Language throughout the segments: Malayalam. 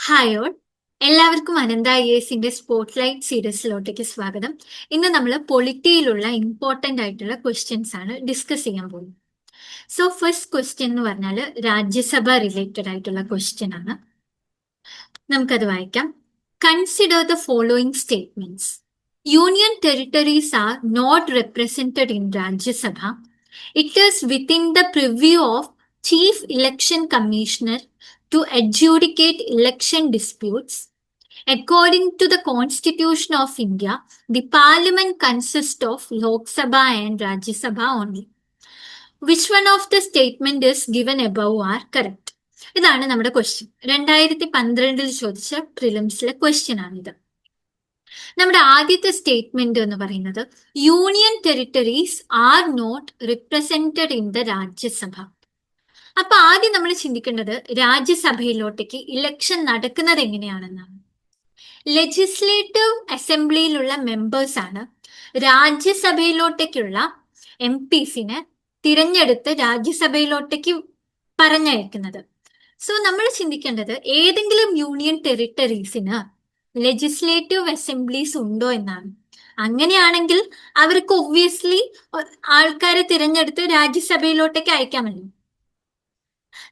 ഹായ് ഓൾ, എല്ലാവർക്കും അനന്ത ഐ എസിന്റെ സ്പോട്ട്ലൈറ്റ് സീരീസിലോട്ടേക്ക് സ്വാഗതം. ഇന്ന് നമ്മൾ പൊളിറ്റിയിലുള്ള ഇമ്പോർട്ടന്റ് ആയിട്ടുള്ള ക്വസ്റ്റ്യൻസ് ആണ് ഡിസ്കസ് ചെയ്യാൻ പോകുന്നത്. സോ ഫസ്റ്റ് ക്വസ്റ്റ്യൻ എന്ന് പറഞ്ഞാൽ രാജ്യസഭ റിലേറ്റഡ് ആയിട്ടുള്ള ക്വസ്റ്റ്യൻ ആണ്. നമുക്കത് വായിക്കാം. Consider the following statements. Union territories are not represented in Rajya Sabha. It is within the purview of chief election commissioner to adjudicate election disputes. According to the Constitution of India, the Parliament consists of Lok Sabha and Rajya Sabha only. Which one of the statement is given above are correct? ഇതാണ് നമ്മുടെ ക്വസ്റ്റ്യൻ. 2012 ചോദിച്ച പ്രിലിംസിലെ ക്വസ്റ്റ്യൻ ആണിത്. നമ്മുടെ ആദ്യത്തെ സ്റ്റേറ്റ്മെന്റ് എന്ന് പറയുന്നത് union territories are not represented in the Rajya Sabha. അപ്പൊ ആദ്യം നമ്മൾ ചിന്തിക്കേണ്ടത് രാജ്യസഭയിലോട്ടേക്ക് ഇലക്ഷൻ നടക്കുന്നത് എങ്ങനെയാണെന്നാണ്. ലെജിസ്ലേറ്റീവ് അസംബ്ലിയിലുള്ള മെമ്പേഴ്സ് ആണ് രാജ്യസഭയിലോട്ടേക്കുള്ള MPസിനെ തിരഞ്ഞെടുത്ത് രാജ്യസഭയിലോട്ടേക്ക് പറഞ്ഞയക്കുന്നത്. സോ നമ്മൾ ചിന്തിക്കേണ്ടത് ഏതെങ്കിലും യൂണിയൻ ടെറിട്ടറീസിന് ലെജിസ്ലേറ്റീവ് അസംബ്ലീസ് ഉണ്ടോ എന്നാണ്. അങ്ങനെയാണെങ്കിൽ അവർക്ക് ഒബ്വിയസ്ലി ആൾക്കാരെ തിരഞ്ഞെടുത്ത് രാജ്യസഭയിലോട്ടേക്ക് അയക്കാമല്ലോ.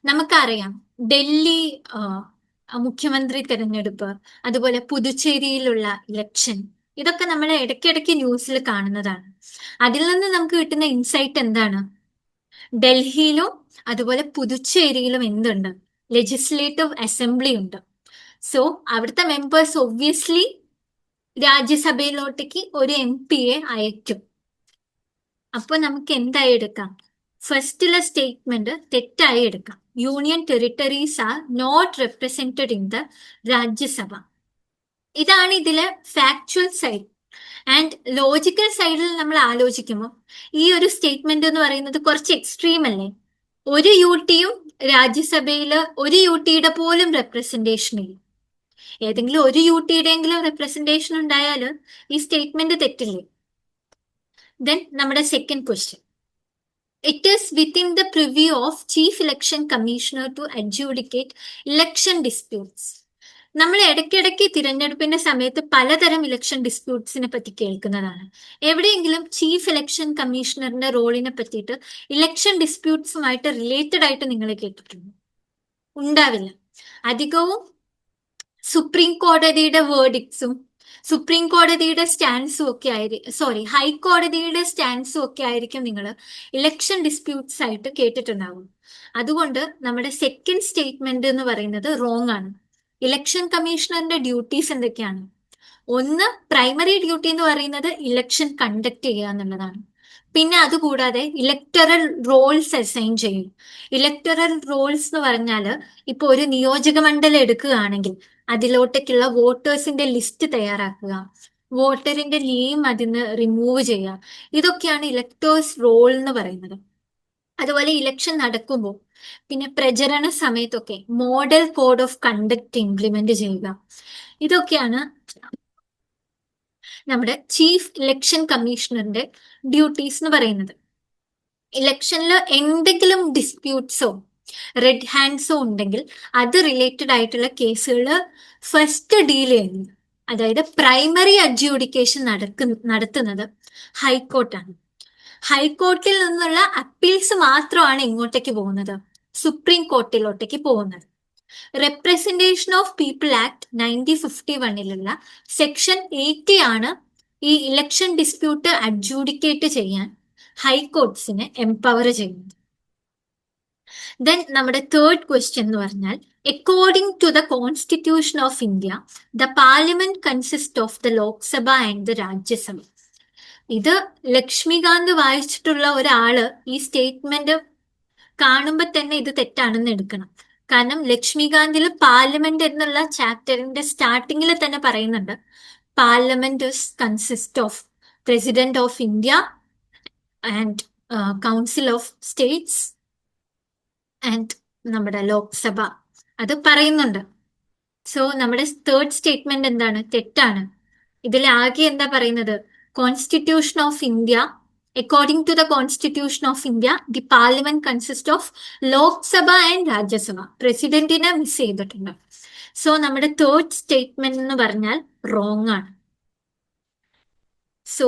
നമുക്കറിയാം ഡൽഹി മുഖ്യമന്ത്രി തെരഞ്ഞെടുപ്പ്, അതുപോലെ പുതുച്ചേരിയിലുള്ള ഇലക്ഷൻ, ഇതൊക്കെ നമ്മൾ ഇടയ്ക്കിടയ്ക്ക് ന്യൂസിൽ കാണുന്നതാണ്. അതിൽ നിന്ന് നമുക്ക് കിട്ടുന്ന ഇൻസൈറ്റ് എന്താണ്? ഡൽഹിയിലും അതുപോലെ പുതുച്ചേരിയിലും എന്തുണ്ട്? ലെജിസ്ലേറ്റീവ് അസംബ്ലി ഉണ്ട്. സോ അവിടുത്തെ മെമ്പേഴ്സ് ഒബ്വിയസ്ലി രാജ്യസഭയിലോട്ടേക്ക് ഒരു MPയെ അയക്കും. അപ്പൊ നമുക്ക് എന്തായി എടുക്കാം? ഫസ്റ്റിലെ സ്റ്റേറ്റ്മെന്റ് തെറ്റായി എടുക്കാം. Union territories are not represented in the Rajya Sabha. ഇതാണ് ഇതിലെ ഫാക്ച്വൽ സൈഡ്. ആൻഡ് ലോജിക്കൽ സൈഡിൽ നമ്മൾ ആലോചിക്കുമ്പോൾ ഈ ഒരു സ്റ്റേറ്റ്മെന്റ് എന്ന് പറയുന്നത് കുറച്ച് എക്സ്ട്രീം അല്ലേ? ഒരു യുടിയും രാജ്യസഭയിൽ ഒരു യുടിയുടെ പോലും റെപ്രസെന്റേഷൻ ഇല്ല. ഏതെങ്കിലും ഒരു യുടിയുടെയെങ്കിലും റെപ്രസെന്റേഷൻ ഉണ്ടായാൽ ഈ സ്റ്റേറ്റ്മെന്റ് തെറ്റില്ലേ? ദെൻ നമ്മുടെ second question. It is within the purview of Chief Election Commissioner to adjudicate election disputes. നമ്മൾ ഇടയ്ക്കിടയ്ക്ക് തിരഞ്ഞെടുപ്പിന്റെ സമയത്ത് പലതരം ഇലക്ഷൻ ഡിസ്പ്യൂട്ട്സിനെ പറ്റി കേൾക്കുന്നതാണ്. എവിടെയെങ്കിലും ചീഫ് ഇലക്ഷൻ കമ്മീഷണറിന്റെ റോളിനെ പറ്റിയിട്ട് ഇലക്ഷൻ ഡിസ്പ്യൂട്ട്സുമായിട്ട് റിലേറ്റഡ് ആയിട്ട് നിങ്ങൾ കേട്ടിട്ടുണ്ടോ? ഉണ്ടാവില്ല. അധികവും സുപ്രീം കോടതിയുടെ വേർഡിക്ട്സും സുപ്രീം കോടതിയുടെ സ്റ്റാൻഡ്സും ഒക്കെ ആയിരിക്കും, ഹൈക്കോടതിയുടെ സ്റ്റാൻഡ്സും ഒക്കെ ആയിരിക്കും നിങ്ങൾ ഇലക്ഷൻ ഡിസ്പ്യൂട്ട്സ് ആയിട്ട് കേട്ടിട്ടുണ്ടാവും. അതുകൊണ്ട് നമ്മുടെ സെക്കൻഡ് സ്റ്റേറ്റ്മെന്റ് എന്ന് പറയുന്നത് റോങ് ആണ്. ഇലക്ഷൻ കമ്മീഷണറിന്റെ ഡ്യൂട്ടീസ് എന്തൊക്കെയാണ്? ഒന്ന്, പ്രൈമറി ഡ്യൂട്ടി എന്ന് പറയുന്നത് ഇലക്ഷൻ കണ്ടക്ട് ചെയ്യുക എന്നുള്ളതാണ്. പിന്നെ അതുകൂടാതെ ഇലക്ടറൽ റോൾസ് അസൈൻ ചെയ്യും. ഇലക്ടറൽ റോൾസ് എന്ന് പറഞ്ഞാൽ ഇപ്പൊ ഒരു നിയോജക മണ്ഡലം എടുക്കുകയാണെങ്കിൽ അതിലോട്ടേക്കുള്ള വോട്ടേഴ്സിന്റെ ലിസ്റ്റ് തയ്യാറാക്കുക, വോട്ടറിന്റെ നെയിം അതിന് റിമൂവ് ചെയ്യുക, ഇതൊക്കെയാണ് ഇലക്ടേഴ്സ് റോൾ എന്ന് പറയുന്നത്. അതുപോലെ ഇലക്ഷൻ നടക്കുമ്പോൾ പിന്നെ പ്രചരണ സമയത്തൊക്കെ model code of conduct implement ചെയ്യുക, ഇതൊക്കെയാണ് നമ്മുടെ ചീഫ് ഇലക്ഷൻ കമ്മീഷണറിന്റെ ഡ്യൂട്ടീസ് എന്ന് പറയുന്നത്. ഇലക്ഷനിൽ എന്തെങ്കിലും ഡിസ്പ്യൂട്ട്സോ റെഡ് ഹാൻഡ്സോ ഉണ്ടെങ്കിൽ അത് റിലേറ്റഡ് ആയിട്ടുള്ള കേസുകൾ ഫസ്റ്റ് ഡീൽ ചെയ്യുന്നത്, അതായത് പ്രൈമറി അഡ്ജൂഡിക്കേഷൻ നടത്തുന്നത് ഹൈക്കോർട്ടാണ്. ഹൈക്കോർട്ടിൽ നിന്നുള്ള അപ്പീൽസ് മാത്രമാണ് ഇങ്ങോട്ടേക്ക് പോകുന്നത്, സുപ്രീം കോർട്ടിലോട്ടേക്ക് പോകുന്നത്. Representation of people act 1951 section 80 ആണ് ഈ ഇലക്ഷൻ ഡിസ്പ്യൂട്ട് അഡ്ജൂഡിക്കേറ്റ് ചെയ്യാൻ ഹൈക്കോർട്സിനെ എംപവർ ചെയ്യുന്നത്. ദെൻ നമ്മുടെ തേർഡ് ക്വസ്റ്റ്യൻ എന്ന് പറഞ്ഞാൽ according to the constitution of India the parliament consist of the Lok Sabha and the Rajya Sabha. ഇത് ലക്ഷ്മികാന്ത് വായിച്ചിട്ടുള്ള ഒരാള് ഈ സ്റ്റേറ്റ്മെന്റ് കാണുമ്പോൾ തന്നെ ഇത് തെറ്റാണെന്ന് എടുക്കണം. കാരണം ലക്ഷ്മികാന്തിൽ പാർലമെന്റ് എന്നുള്ള ചാപ്റ്ററിന്റെ സ്റ്റാർട്ടിങ്ങിൽ തന്നെ പറയുന്നുണ്ട്, parliament consist of president of India and council of States and നമ്മുടെ ലോക്സഭ, അത് പറയുന്നുണ്ട്. സോ നമ്മുടെ തേർഡ് സ്റ്റേറ്റ്മെന്റ് എന്താണ്? തെറ്റാണ്. ഇതിൽ ആകെ എന്താ പറയുന്നത്? Constitution of India, according to the constitution of India the parliament consist of Lok Sabha and Rajya Sabha. പ്രസിഡന്റിനെ മിസ് ചെയ്തിട്ടുണ്ട്. സോ നമ്മുടെ തേർഡ് സ്റ്റേറ്റ്മെന്റ് എന്ന് പറഞ്ഞാൽ റോങ് ആണ്. സോ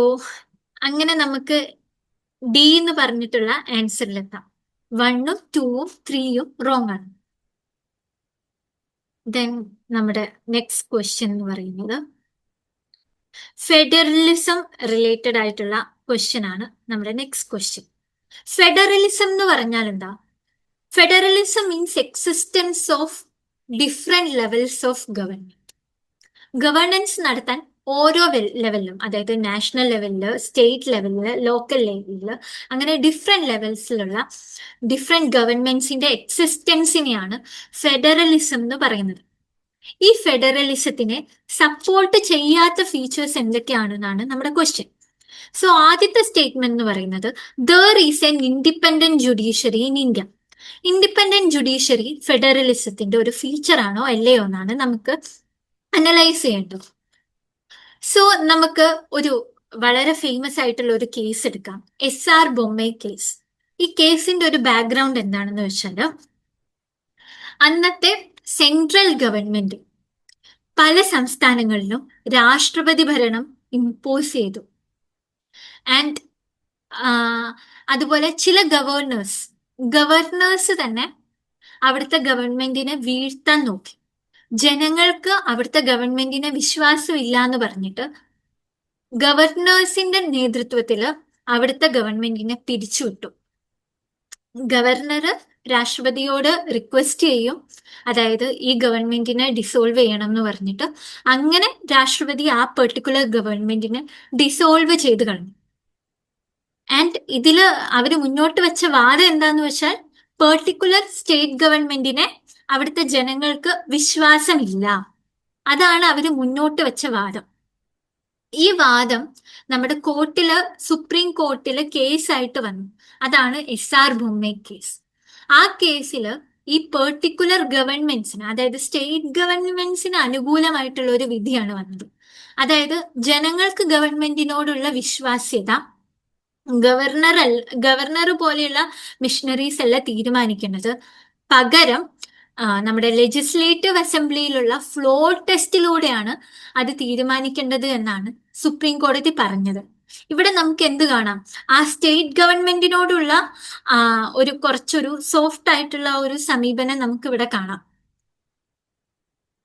അങ്ങനെ നമുക്ക് ഡി എന്ന് പറഞ്ഞിട്ടുള്ള ആൻസറിലെത്താം. 1ഉം 2ഉം 3യും റോങ് ആണ്. ദെൻ നമ്മുടെ നെക്സ്റ്റ് ക്വസ്റ്റ്യൻ എന്ന് പറയുന്നത് ഫെഡറലിസം റിലേറ്റഡ് ആയിട്ടുള്ള ക്വസ്റ്റ്യൻ ആണ് നമ്മുടെ നെക്സ്റ്റ് ക്വസ്റ്റ്യൻ. ഫെഡറലിസം എന്ന് പറഞ്ഞാൽ എന്താ? Federalism means existence of different levels of government. Governance നടത്താൻ ഓരോ ലെവലിലും, അതായത് നാഷണൽ ലെവലില്, സ്റ്റേറ്റ് ലെവലില്, ലോക്കൽ ലെവലില്, അങ്ങനെ ഡിഫറെന്റ് ലെവൽസിലുള്ള ഡിഫറെന്റ് ഗവൺമെന്റ്സിന്റെ എക്സിസ്റ്റൻസിനെയാണ് ഫെഡറലിസം എന്ന് പറയുന്നത്. ഈ ഫെഡറലിസത്തിനെ സപ്പോർട്ട് ചെയ്യാത്ത ഫീച്ചേഴ്സ് എന്തൊക്കെയാണെന്നാണ് നമ്മുടെ ക്വസ്റ്റ്യൻ. സോ ആദ്യത്തെ സ്റ്റേറ്റ്മെന്റ് എന്ന് പറയുന്നത് there is an independent judiciary in India. Independent judiciary ഫെഡറലിസത്തിന്റെ ഒരു ഫീച്ചർ ആണോ അല്ലയോ എന്നാണ് നമുക്ക് അനലൈസ് ചെയ്യേണ്ടത്. സോ നമുക്ക് ഒരു വളരെ ഫേമസ് ആയിട്ടുള്ള ഒരു കേസ് എടുക്കാം, SR ബൊമ്മൈ കേസ്. ഈ കേസിന്റെ ഒരു ബാക്ക്ഗ്രൗണ്ട് എന്താണെന്ന് വെച്ചാൽ, അന്നത്തെ സെൻട്രൽ ഗവൺമെന്റ് പല സംസ്ഥാനങ്ങളിലും രാഷ്ട്രപതി ഭരണം ഇമ്പോസ് ചെയ്തു. ആൻഡ് അതുപോലെ ചില ഗവർണേഴ്സ് തന്നെ അവിടുത്തെ ഗവൺമെന്റിനെ വീഴ്ത്താൻ നോക്കി. ജനങ്ങൾക്ക് അവിടുത്തെ ഗവൺമെന്റിനെ വിശ്വാസമില്ല എന്ന് പറഞ്ഞിട്ട് ഗവർണേഴ്സിന്റെ നേതൃത്വത്തില് അവിടുത്തെ ഗവൺമെന്റിനെ പിരിച്ചുവിട്ടു. ഗവർണർ രാഷ്ട്രപതിയോട് റിക്വസ്റ്റ് ചെയ്യും, അതായത് ഈ ഗവൺമെന്റിനെ ഡിസോൾവ് ചെയ്യണം എന്ന് പറഞ്ഞിട്ട്. അങ്ങനെ രാഷ്ട്രപതി ആ പെർട്ടിക്കുലർ ഗവൺമെന്റിനെ ഡിസോൾവ് ചെയ്ത് കളഞ്ഞു. ആൻഡ് ഇതില് അവര് മുന്നോട്ട് വെച്ച വാദം എന്താന്ന് വെച്ചാൽ, പെർട്ടിക്കുലർ സ്റ്റേറ്റ് ഗവൺമെന്റിനെ അവിടുത്തെ ജനങ്ങൾക്ക് വിശ്വാസമില്ല. അതാണ് അവര് മുന്നോട്ട് വെച്ച വാദം. ഈ വാദം നമ്മുടെ സുപ്രീം കോർട്ടില് കേസായിട്ട് വന്നു. അതാണ് SR ബൊമ്മൈ കേസ്. ആ കേസിൽ ഈ പെർട്ടിക്കുലർ ഗവൺമെന്റ്സിന്, അതായത് സ്റ്റേറ്റ് ഗവൺമെന്റ്സിന് അനുകൂലമായിട്ടുള്ള ഒരു വിധിയാണ് വന്നത്. അതായത് ജനങ്ങൾക്ക് ഗവൺമെന്റിനോടുള്ള വിശ്വാസ്യത ഗവർണർ പോലെയുള്ള മിഷണറീസ് അല്ല തീരുമാനിക്കുന്നത്. പകരം നമ്മുടെ ലെജിസ്ലേറ്റീവ് അസംബ്ലിയിലുള്ള ഫ്ലോർ ടെസ്റ്റിലൂടെയാണ് അത് തീരുമാനിക്കേണ്ടത് എന്നാണ് സുപ്രീം കോടതി പറഞ്ഞത്. ഇവിടെ നമുക്ക് എന്ത് കാണാം? ആ സ്റ്റേറ്റ് ഗവൺമെന്റിനോടുള്ള കുറച്ചൊരു സോഫ്റ്റ് ആയിട്ടുള്ള ഒരു സമീപനം നമുക്ക് ഇവിടെ കാണാം.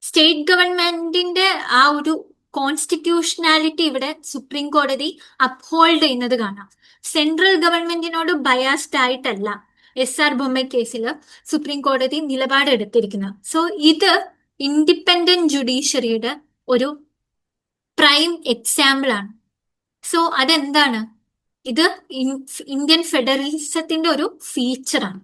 സ്റ്റേറ്റ് ഗവൺമെന്റിന്റെ ആ ഒരു കോൺസ്റ്റിറ്റ്യൂഷനാലിറ്റി ഇവിടെ സുപ്രീം കോടതി അപ്ഹോൾഡ് ചെയ്യുന്നത് കാണാം. സെൻട്രൽ ഗവൺമെന്റിനോട് ബയാസ്ഡ് ആയിട്ടല്ല SR ബൊമ്മൈ കേസിൽ സുപ്രീം കോടതി നിലപാടെടുത്തിരിക്കുന്നത്. സോ ഇത് ഇൻഡിപെൻഡന്റ് ജുഡീഷ്യറിയുടെ ഒരു പ്രൈം എക്സാമ്പിൾ ആണ്. സോ അതെന്താണ്? ഇത് ഇന്ത്യൻ ഫെഡറലിസത്തിന്റെ ഒരു ഫീച്ചറാണ്.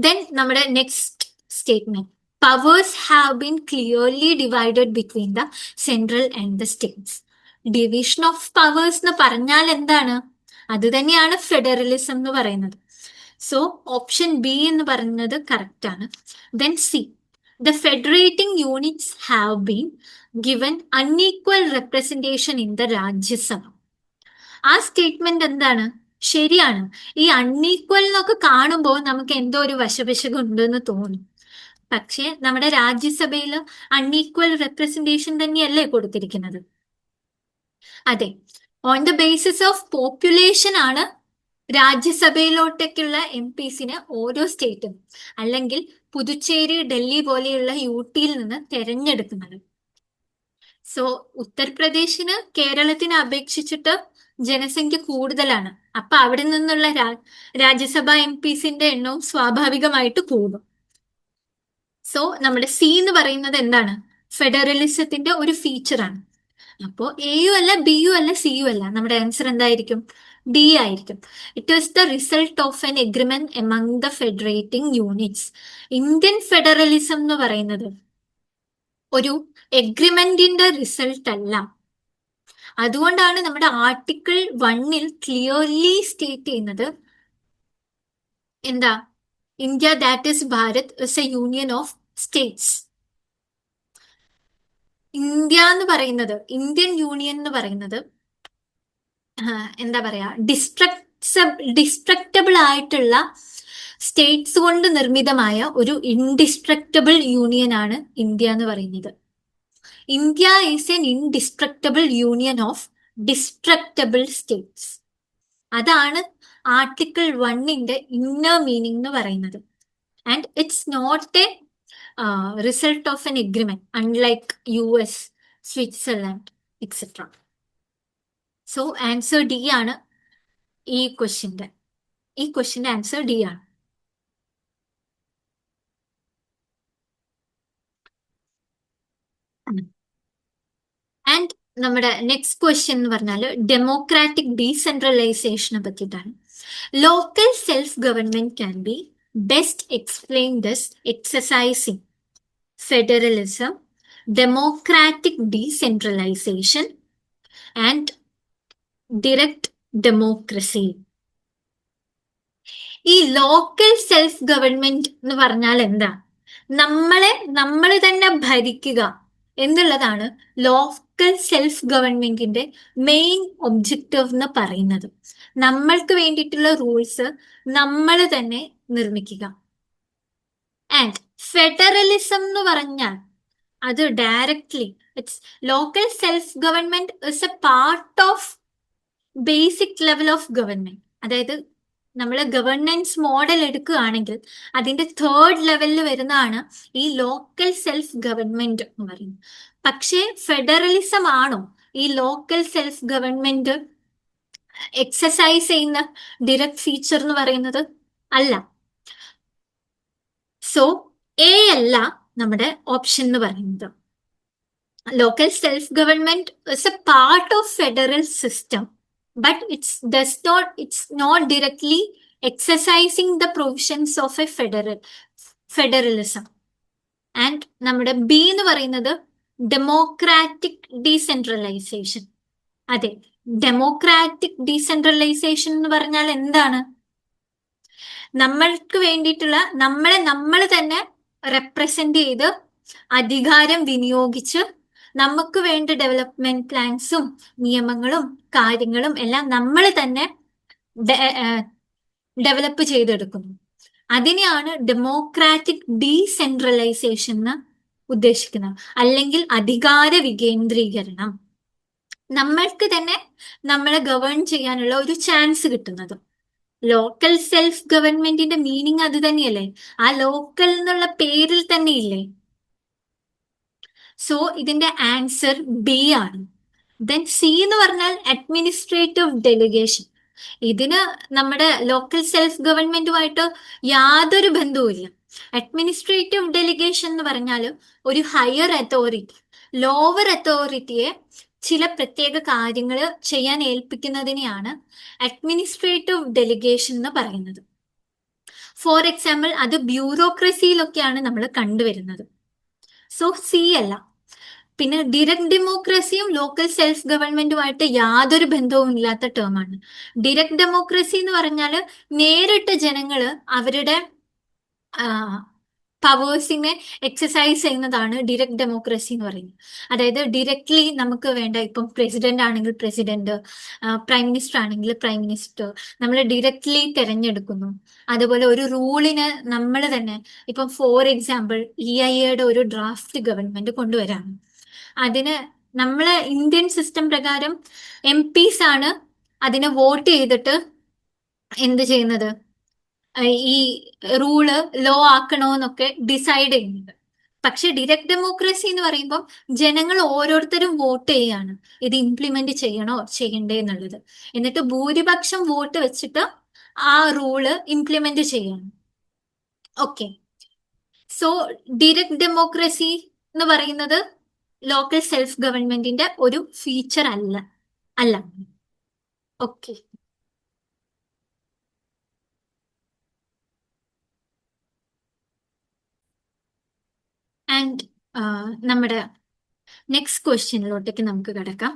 ദെൻ നമ്മുടെ next statement, powers have been clearly divided between the central and the States. Division of powers എന്ന് പറഞ്ഞാൽ എന്താണ്? അത് തന്നെയാണ് ഫെഡറലിസം എന്ന് പറയുന്നത്. സോ ഓപ്ഷൻ ബി എന്ന് പറയുന്നത് കറക്റ്റ് ആണ്. Then C, the federating units have been given unequal representation in the Rajya Sabha. ആ സ്റ്റേറ്റ്മെന്റ് എന്താണ്? ശരിയാണ്. ഈ അൺഈക്വൽ എന്നൊക്കെ കാണുമ്പോൾ നമുക്ക് എന്തോ ഒരു വശവശകം ഉണ്ടെന്ന് തോന്നും. പക്ഷെ നമ്മുടെ രാജ്യസഭയിൽ അൺഈക്വൽ റെപ്രസെന്റേഷൻ തന്നെയല്ലേ കൊടുത്തിരിക്കുന്നത്? അതെ, on the basis of population ആണ് രാജ്യസഭയിലോട്ടേക്കുള്ള MPസിനെ ഓരോ സ്റ്റേറ്റും, അല്ലെങ്കിൽ പുതുച്ചേരി, ഡൽഹി പോലെയുള്ള UTയിൽ നിന്ന് തെരഞ്ഞെടുക്കുന്നത്. സോ ഉത്തർപ്രദേശിന് കേരളത്തിനെ അപേക്ഷിച്ചിട്ട് ജനസംഖ്യ കൂടുതലാണ്. അപ്പൊ അവിടെ നിന്നുള്ള രാജ്യസഭാ MPസിന്റെ എണ്ണവും സ്വാഭാവികമായിട്ട് കൂടും. സോ നമ്മുടെ സി എന്ന് പറയുന്നത് എന്താണ്? ഫെഡറലിസത്തിന്റെ ഒരു ഫീച്ചറാണ്. അപ്പോ എയും അല്ല, ബിയും അല്ല, സിയും അല്ല. നമ്മുടെ ആൻസർ എന്തായിരിക്കും? ഡി ആയിരിക്കും. It is the result of an agreement among the federating units. Indian federalism എന്ന് പറയുന്നത് ഒരു എഗ്രിമെന്റിന്റെ റിസൾട്ട് അല്ല. അതുകൊണ്ടാണ് നമ്മുടെ ആർട്ടിക്കിൾ 1ൽ ക്ലിയർലി സ്റ്റേറ്റ് ചെയ്യുന്നത് എന്താ? India that is Bharat is A union of States. India എന്ന് പറയുന്നത്, ഇന്ത്യൻ യൂണിയൻ എന്ന് പറയുന്നത് എന്താ പറയാ, ഡിസ്ട്രക്റ്റബിൾ ആയിട്ടുള്ള സ്റ്റേറ്റ്സ് കൊണ്ട് നിർമ്മിതമായ ഒരു ഇൻഡിസ്ട്രക്റ്റബിൾ യൂണിയൻ ആണ് ഇന്ത്യ എന്ന് പറയുന്നത്. India is an indestructible union of destructible states. അതാണ് ആർട്ടിക്കിൾ 1ന്റെ ഇന്നർ മീനിങ് എന്ന് പറയുന്നത്. And it's not a result of an agreement unlike US, Switzerland etcetera. So answer D ആണ് ഈ ക്വസ്റ്റ്യന്റെ ആൻസർ ഡി ആണ്. ആൻഡ് നമ്മുടെ നെക്സ്റ്റ് ക്വസ്റ്റ്യൻ എന്ന് പറഞ്ഞാൽ ഡെമോക്രാറ്റിക് ഡീസെൻട്രലൈസേഷനെ പറ്റിയിട്ടാണ്. Local self government can be best explained as exercising federalism, democratic decentralization and direct democracy. ഈ ലോക്കൽ സെൽഫ് ഗവൺമെന്റ് എന്ന് പറഞ്ഞാൽ എന്താ? നമ്മൾ തന്നെ ഭരിക്കുക എന്നുള്ളതാണ് ലോക്കൽ സെൽഫ് ഗവൺമെന്റിന്റെ മെയിൻ ഒബ്ജക്റ്റീവ് എന്ന് പറയുന്നത്. നമ്മൾക്ക് വേണ്ടിയിട്ടുള്ള റൂൾസ് നമ്മൾ തന്നെ നിർമ്മിക്കുക. ആൻഡ് ഫെഡറലിസം എന്ന് പറഞ്ഞാൽ അത് directly it's local self government is A part of basic level of government. അതായത് നമ്മൾ ഗവർണൻസ് മോഡൽ എടുക്കുകയാണെങ്കിൽ അതിന്റെ 3rd ലെവലിൽ വരുന്നതാണ് ഈ ലോക്കൽ സെൽഫ് ഗവൺമെന്റ് എന്ന് പറയുന്നത്. പക്ഷേ ഫെഡറലിസം ആണോ ഈ ലോക്കൽ സെൽഫ് ഗവൺമെന്റ് എക്സസൈസ് ചെയ്യുന്ന ഡിറക്റ്റ് ഫീച്ചർ എന്ന് പറയുന്നത്? അല്ല. സോ എ അല്ല നമ്മുടെ ഓപ്ഷൻ എന്ന് പറയുന്നത്. Local self government is A part of federal system, but it's not directly exercising the provisions of a federalism. And നമ്മുടെ ബി എന്ന് പറയുന്നത് ഡെമോക്രാറ്റിക് ഡീസെൻട്രലൈസേഷൻ. അതെ, ഡെമോക്രാറ്റിക് ഡീസെൻട്രലൈസേഷൻ എന്ന് പറഞ്ഞാൽ എന്താണ്? നമ്മൾക്ക് വേണ്ടിയിട്ടുള്ള നമ്മൾ തന്നെ റെപ്രസെന്റ് ചെയ്ത് അധികാരം വിനിയോഗിച്ച് നമുക്ക് വേണ്ട ഡെവലപ്മെന്റ് പ്ലാൻസും നിയമങ്ങളും കാര്യങ്ങളും എല്ലാം നമ്മൾ തന്നെ ഡെവലപ്പ് ചെയ്തെടുക്കുന്നു. അതിനെയാണ് ഡെമോക്രാറ്റിക് ഡീസെൻട്രലൈസേഷൻ എന്ന് ഉദ്ദേശിക്കുന്നത്, അല്ലെങ്കിൽ അധികാര വികേന്ദ്രീകരണം. നമ്മൾക്ക് തന്നെ നമ്മളെ ഗവേൺ ചെയ്യാനുള്ള ഒരു ചാൻസ് കിട്ടുന്നത്. ലോക്കൽ സെൽഫ് ഗവൺമെന്റിന്റെ മീനിങ് അത് തന്നെയല്ലേ? ആ ലോക്കൽ എന്നുള്ള പേരിൽ തന്നെ ഇല്ലേ? സോ ഇതിന്റെ ആൻസർ ബി ആണ്. ദെൻ സി എന്ന് പറഞ്ഞാൽ അഡ്മിനിസ്ട്രേറ്റീവ് ഡെലിഗേഷൻ. ഇതിന് നമ്മുടെ ലോക്കൽ സെൽഫ് ഗവൺമെന്റുമായിട്ട് യാതൊരു ബന്ധവുമില്ല. അഡ്മിനിസ്ട്രേറ്റീവ് ഡെലിഗേഷൻ എന്ന് പറഞ്ഞാൽ ഒരു ഹയർ അതോറിറ്റി ലോവർ അതോറിറ്റിയെ ചില പ്രത്യേക കാര്യങ്ങൾ ചെയ്യാൻ ഏൽപ്പിക്കുന്നതിനെയാണ് അഡ്മിനിസ്ട്രേറ്റീവ് ഡെലിഗേഷൻ എന്ന് പറയുന്നത്. ഫോർ എക്സാമ്പിൾ, അത് ബ്യൂറോക്രസിയിലൊക്കെയാണ് നമ്മൾ കണ്ടുവരുന്നത്. സോ സി അല്ല. പിന്നെ ഡിറക്ട് ഡെമോക്രസിയും ലോക്കൽ സെൽഫ് ഗവൺമെന്റുമായിട്ട് യാതൊരു ബന്ധവും ഇല്ലാത്ത ടേമാണ്. ഡിറക്ട് ഡെമോക്രസി എന്ന് പറഞ്ഞാൽ നേരിട്ട് ജനങ്ങള് അവരുടെ പവേഴ്സിനെ എക്സസൈസ് ചെയ്യുന്നതാണ് ഡിറക്ട് ഡെമോക്രസി എന്ന് പറയുന്നത്. അതായത് ഡിറക്ട്ലി നമുക്ക് വേണ്ട, ഇപ്പം പ്രസിഡന്റ് ആണെങ്കിൽ പ്രസിഡന്റ്, പ്രൈം മിനിസ്റ്റർ ആണെങ്കിൽ പ്രൈം മിനിസ്റ്റർ നമ്മൾ ഡിറക്ട്ലി തിരഞ്ഞെടുക്കുന്നു. അതുപോലെ ഒരു റൂളിന് നമ്മൾ തന്നെ, ഇപ്പം ഫോർ എക്സാമ്പിൾ EIAയുടെ ഒരു ഡ്രാഫ്റ്റ് ഗവൺമെന്റ് കൊണ്ടുവരാണ്. അതിന് നമ്മളെ ഇന്ത്യൻ സിസ്റ്റം പ്രകാരം MPs ആണ് അതിനെ വോട്ട് ചെയ്തിട്ട് എന്ത് ചെയ്യുന്നത്, ഈ റൂള് ലോ ആക്കണോന്നൊക്കെ ഡിസൈഡ് ചെയ്യുന്നത്. പക്ഷെ ഡിറക്ട് ഡെമോക്രസി എന്ന് പറയുമ്പോൾ ജനങ്ങൾ ഓരോരുത്തരും വോട്ട് ചെയ്യാണ് ഇത് ഇംപ്ലിമെന്റ് ചെയ്യണോ ചെയ്യണ്ടേ എന്നുള്ളത്. എന്നിട്ട് ഭൂരിപക്ഷം വോട്ട് വെച്ചിട്ട് ആ റൂള് ഇംപ്ലിമെന്റ് ചെയ്യണം. ഓക്കെ, സോ ഡിറക്ട് ഡെമോക്രസി എന്ന് പറയുന്നത് ലോക്കൽ സെൽഫ് ഗവൺമെന്റിന്റെ ഒരു ഫീച്ചർ അല്ല. ഓക്കെ, ആൻഡ് നമ്മുടെ നെക്സ്റ്റ് ക്വസ്റ്റ്യനിലോട്ടേക്ക് നമുക്ക് കിടക്കാം.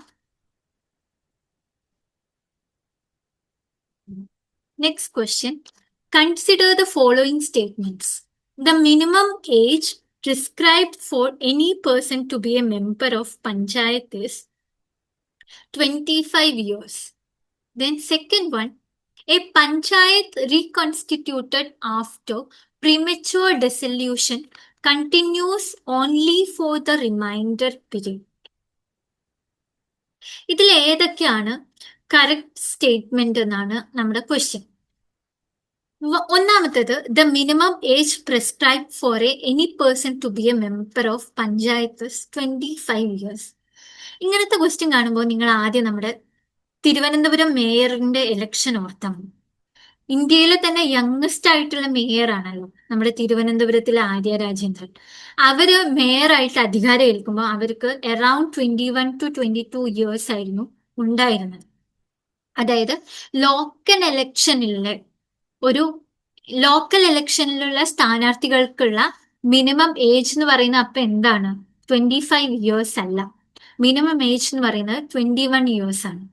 Next question, consider the following statements. The minimum age prescribed for any person to be a member of Panchayat is 25 years. Then second one, A panchayat reconstituted after premature dissolution continues only for the remainder period. ഇതിൽ ഏതൊക്കെയാണ് കറക്റ്റ് സ്റ്റേറ്റ്മെന്റ് എന്നാണ് നമ്മുടെ ക്വസ്റ്റ്യൻ. ഒന്നാമത്തേത്, the minimum age prescribe for any person to be a member of panchayat 25 years. ഇങ്ങനത്തെ ക്വസ്റ്റ്യൻ കാണുമ്പോൾ നിങ്ങൾ ആദ്യം നമ്മുടെ തിരുവനന്തപുരം മേയറിന്റെ ഇലക്ഷൻ ഓർത്താൽ മതി. ഇന്ത്യയിലെ തന്നെ യങ്ങസ്റ്റ് ആയിട്ടുള്ള മേയർ ആണല്ലോ നമ്മുടെ തിരുവനന്തപുരത്തിലെ ആര്യ രാജേന്ദ്രൻ. അവര് മേയറായിട്ട് അധികാരം ഏൽക്കുമ്പോൾ അവർക്ക് അറൌണ്ട് 21 to 22 years ആയിരുന്നു ഉണ്ടായിരുന്നത്. അതായത് ലോക്കൽ ഇലക്ഷനിലുള്ള സ്ഥാനാർത്ഥികൾക്കുള്ള മിനിമം ഏജ് എന്ന് പറയുന്നത് അപ്പൊ എന്താണ്? 25 years അല്ല. മിനിമം ഏജ് എന്ന് പറയുന്നത് 21 years ആണ്.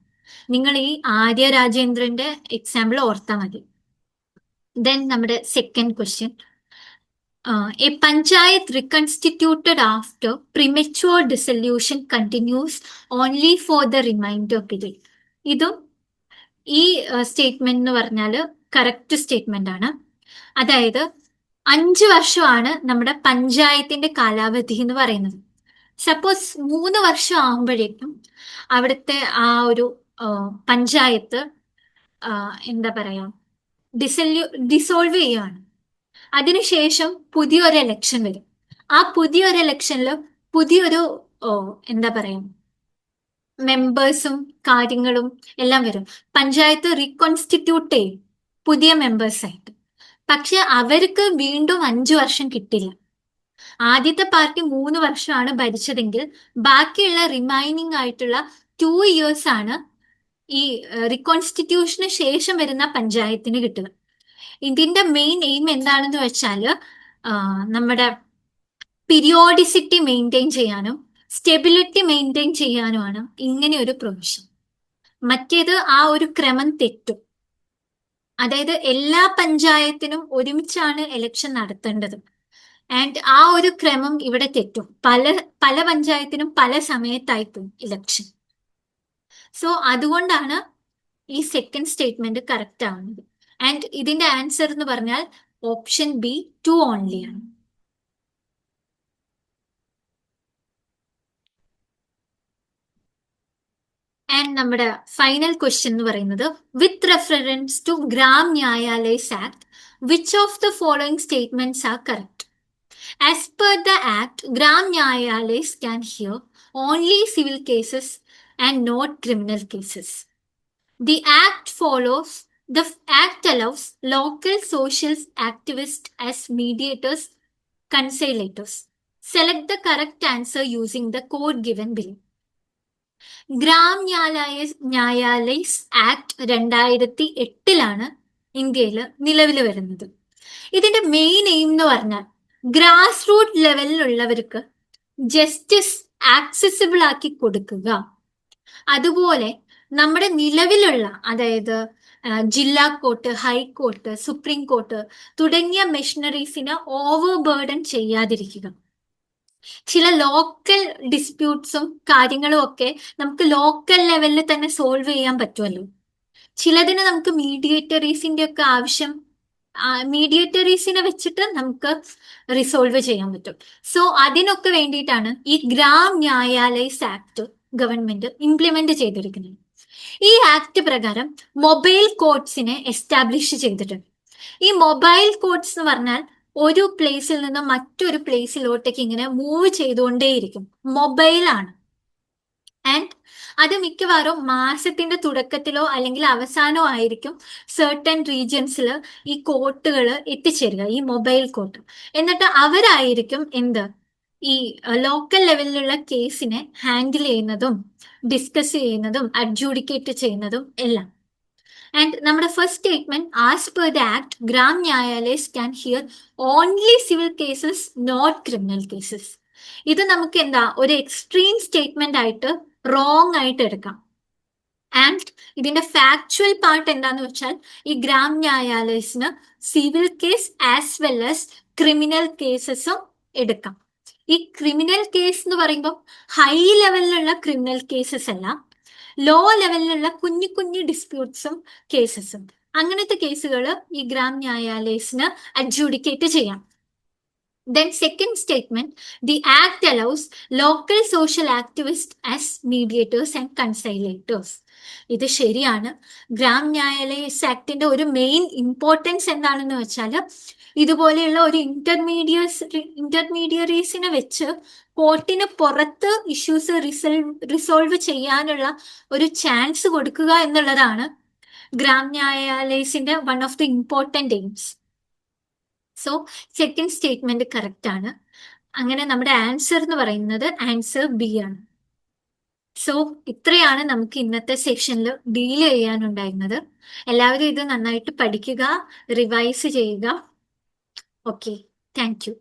നിങ്ങൾ ഈ ആര്യ രാജേന്ദ്രന്റെ എക്സാമ്പിൾ ഓർത്താൽ മതി. ദെൻ നമ്മുടെ second question, A panchayat reconstituted after premature dissolution continues only for the remainder period. ഇതും ഈ സ്റ്റേറ്റ്മെന്റ് എന്ന് പറഞ്ഞാൽ കറക്റ്റ് സ്റ്റേറ്റ്മെന്റ് ആണ്. അതായത് 5 വർഷമാണ് നമ്മുടെ പഞ്ചായത്തിന്റെ കാലാവധി എന്ന് പറയുന്നത്. സപ്പോസ് 3 വർഷം ആകുമ്പോഴേക്കും അവിടുത്തെ ആ ഒരു പഞ്ചായത്ത് എന്താ പറയാ ഡിസോൾവ് ചെയ്യുകയാണ്. അതിനുശേഷം പുതിയൊരു എലക്ഷൻ വരും. ആ പുതിയൊരു എലക്ഷനിൽ പുതിയൊരു എന്താ പറയാ മെമ്പേഴ്സും കാര്യങ്ങളും എല്ലാം വരും. പഞ്ചായത്ത് റീകോൺസ്റ്റിറ്റ്യൂട്ട് ചെയ്യും പുതിയ മെമ്പേഴ്സായിട്ട്. പക്ഷെ അവർക്ക് വീണ്ടും 5 വർഷം കിട്ടില്ല. ആദ്യത്തെ പാർട്ടി 3 വർഷമാണ് ഭരിച്ചതെങ്കിൽ ബാക്കിയുള്ള റിമൈനിങ് ആയിട്ടുള്ള 2 years ആണ് ഈ റീകോൺസ്റ്റിറ്റ്യൂഷന് ശേഷം വരുന്ന പഞ്ചായത്തിന് കിട്ടുക. ഇതിന്റെ മെയിൻ എയിം എന്താണെന്ന് വെച്ചാല് നമ്മുടെ പീരിയോഡിസിറ്റി മെയിൻറ്റെയിൻ ചെയ്യാനും സ്റ്റെബിലിറ്റി മെയിൻറ്റെയിൻ ചെയ്യാനുമാണ് ഇങ്ങനെ ഒരു പ്രൊവിഷൻ. മറ്റേത് ആ ഒരു ക്രമം തെറ്റും. അതായത് എല്ലാ പഞ്ചായത്തിനും ഒരുമിച്ചാണ് എലക്ഷൻ നടത്തേണ്ടത്. ആൻഡ് ആ ഒരു ക്രമം ഇവിടെ തെറ്റും. പല പഞ്ചായത്തിനും പല സമയത്തായിപ്പോവും ഇലക്ഷൻ. സോ അതുകൊണ്ടാണ് ഈ സെക്കൻഡ് സ്റ്റേറ്റ്മെന്റ് കറക്റ്റ് ആവുന്നത്. ആൻഡ് ഇതിന്റെ ആൻസർ എന്ന് പറഞ്ഞാൽ ഓപ്ഷൻ ബി 2 ഓൺലി ആണ്. ആൻഡ് നമ്മുടെ ഫൈനൽ ക്വസ്റ്റ്യൻ എന്ന് പറയുന്നത്, with reference to Gram Nyayalays act which of the following statements are correct? As per the Act, Gram Nyayalayas can hear only civil cases and not criminal cases. The Act allows local social activists as mediators, conciliators. Select the correct answer using the code given below. Gram Nyayalays act 2008 ഇന്ത്യയിൽ നിലവിൽ വരുന്നത്. ഇതിന്റെ മെയിൻ എയിം എന്ന് പറഞ്ഞാൽ ഗ്രാസ് റൂട്ട് ലെവലിലുള്ളവർക്ക് ജസ്റ്റിസ് ആക്സസിബിൾ ആക്കി കൊടുക്കുക. അതുപോലെ നമ്മുടെ നിലവിലുള്ള, അതായത് ജില്ലാ കോർട്ട്, ഹൈക്കോർട്ട്, സുപ്രീം കോർട്ട് തുടങ്ങിയ മെഷീനറീസിനെ ഓവർ ബേർഡൻ ചെയ്യാതിരിക്കുക. ചില ലോക്കൽ ഡിസ്പ്യൂട്ട്സും കാര്യങ്ങളും ഒക്കെ നമുക്ക് ലോക്കൽ ലെവലിൽ തന്നെ സോൾവ് ചെയ്യാൻ പറ്റുമല്ലോ. ചിലതിന് നമുക്ക് മീഡിയേറ്ററീസിന്റെ ഒക്കെ ആവശ്യം, മീഡിയേറ്ററീസിനെ വെച്ചിട്ട് നമുക്ക് റിസോൾവ് ചെയ്യാൻ പറ്റും. സോ അതിനൊക്കെ വേണ്ടിയിട്ടാണ് ഈ gram Nyayalays act government implement ചെയ്തിരിക്കുന്നത്. ഈ ആക്ട് പ്രകാരം മൊബൈൽ കോർട്സിനെ എസ്റ്റാബ്ലിഷ് ചെയ്തിട്ടുണ്ട്. ഈ മൊബൈൽ കോർട്സ് എന്ന് പറഞ്ഞാൽ ഒരു പ്ലേസിൽ നിന്ന് മറ്റൊരു പ്ലേസിലോട്ടേക്ക് ഇങ്ങനെ മൂവ് ചെയ്തുകൊണ്ടേയിരിക്കും. മൊബൈലാണ്. ആൻഡ് അത് മിക്കവാറും മാസത്തിന്റെ തുടക്കത്തിലോ അല്ലെങ്കിൽ അവസാനമോ ആയിരിക്കും സർട്ടൻ റീജിയൻസിൽ ഈ കോർട്ടുകൾ എത്തിച്ചേരുക, ഈ മൊബൈൽ കോർട്ട്. എന്നിട്ട് അവരായിരിക്കും ഈ ലോക്കൽ ലെവലിലുള്ള കേസിനെ ഹാൻഡിൽ ചെയ്യുന്നതും ഡിസ്കസ് ചെയ്യുന്നതും അഡ്ജൂഡിക്കേറ്റ് ചെയ്യുന്നതും എല്ലാം. ആൻഡ് നമ്മുടെ first statement, as per the act Gram Nyayalays can hear only civil cases not criminal cases. ഇത് നമുക്ക് ഒരു എക്സ്ട്രീം സ്റ്റേറ്റ്മെന്റ് ആയിട്ട് റോങ് ആയിട്ട് എടുക്കാം. ആൻഡ് ഇതിന്റെ ഫാക്ച്വൽ പാർട്ട് എന്താന്ന് വെച്ചാൽ ഈ ഗ്രാം ന്യായാലയസിന് civil case as well as criminal കേസസും എടുക്കാം. ഈ ക്രിമിനൽ കേസ് എന്ന് പറയുമ്പോൾ ഹൈ ലെവലിലുള്ള ക്രിമിനൽ കേസസ് അല്ല, ലോ ലെവലിലുള്ള കുഞ്ഞു കുഞ്ഞു ഡിസ്പ്യൂട്ട്സും കേസസും. അങ്ങനത്തെ കേസുകൾ ഈ ഗ്രാം ന്യായാലയസിന് അഡ്ജുഡിക്കേറ്റ് ചെയ്യാം. Then second statement, the act allows local social activists as mediators and conciliators. ഇത് ശരിയാണ്. ഗ്രാം ന്യായാലയസ് ആക്ടിന്റെ ഒരു മെയിൻ ഇമ്പോർട്ടൻസ് എന്താണെന്ന് വെച്ചാൽ ഇതുപോലെയുള്ള ഒരു ഇന്റർമീഡിയറീസിനെ വെച്ച് കോർട്ടിന് പുറത്ത് ഇഷ്യൂസ് റിസോൾവ് ചെയ്യാനുള്ള ഒരു ചാൻസ് കൊടുക്കുക എന്നുള്ളതാണ് ഗ്രാം ന്യായാലയസിന്റെ one of the important aims. So second statement correct ആണ്. അങ്ങനെ നമ്മുടെ ആൻസർ എന്ന് പറയുന്നത് ആൻസർ ബി ആണ്. സോ ഇത്രയാണ് നമുക്ക് ഇന്നത്തെ സെഷനിൽ ഡീൽ ചെയ്യാനുണ്ടായിരുന്നത്. എല്ലാവരും ഇത് നന്നായിട്ട് പഠിക്കുക, റിവൈസ് ചെയ്യുക. Okay, thank you.